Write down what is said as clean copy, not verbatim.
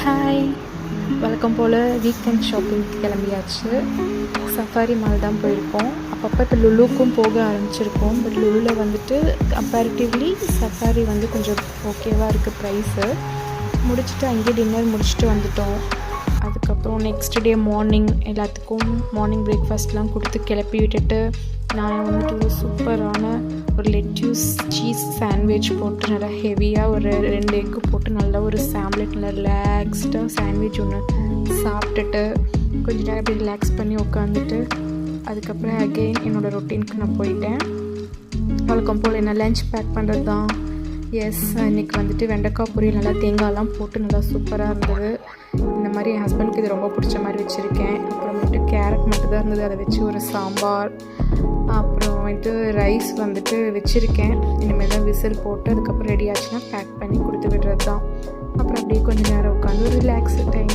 Hi, வழக்கம் போல் weekend shopping கிளம்பியாச்சு. Safari mall தான் போயிருக்கோம். அப்பப்போ இப்போ லுலுக்கும் போக ஆரம்பிச்சிருக்கோம். பட் லுலுவில் வந்துட்டு கம்பேரிட்டிவ்லி சஃபாரி வந்து கொஞ்சம் ஓகேவாக இருக்குது ப்ரைஸு. முடிச்சுட்டு அங்கேயே டின்னர் முடிச்சுட்டு வந்துட்டோம். அதுக்கப்புறம் நெக்ஸ்ட் டே மார்னிங் எல்லாத்துக்கும் மார்னிங் பிரேக்ஃபாஸ்ட்லாம் கொடுத்து கிளப்பி விட்டுட்டு நான் வந்துட்டு ஒரு சூப்பரான ஒரு லெட்யூஸ் சீஸ் சாண்ட்விச் போட்டு நல்லா ஹெவியாக ஒரு 2 எக்கு போட்டு நல்லா ஒரு சாம்லெட் நல்லா ரிலாக்ஸ்டாக சாண்ட்விச் ஒன்று சாப்பிட்டுட்டு கொஞ்சம் நேரம் அப்படி ரிலாக்ஸ் பண்ணி உட்காந்துட்டு அதுக்கப்புறம் அகெயின் என்னோடய ரொட்டீனுக்கு நான் போயிட்டேன். வழக்கம் போல் என்ன லஞ்ச் பேக் பண்ணுறது தான். இன்றைக்கி வந்துட்டு வெண்டைக்காய் பொரியல் நல்லா தேங்காயெல்லாம் போட்டு நல்லா சூப்பராக இருந்தது. இந்த மாதிரி என் ஹஸ்பண்டுக்கு இது ரொம்ப பிடிச்ச மாதிரி வச்சுருக்கேன். அப்புறமேட்டு கேரட் மட்டும் தான் இருந்தது, அதை வச்சு ஒரு சாம்பார். அப்புறம் வந்துட்டு ரைஸ் வந்துட்டு வச்சுருக்கேன். இனிமேல் தான் விசில் போட்டு அதுக்கப்புறம் ரெடி ஆச்சுன்னா பேக் பண்ணி கொடுத்து விடுறது தான். அப்புறம் அப்படியே கொஞ்சம் நேரம் உட்காந்து ஒரு ரிலாக்ஸ் டைம்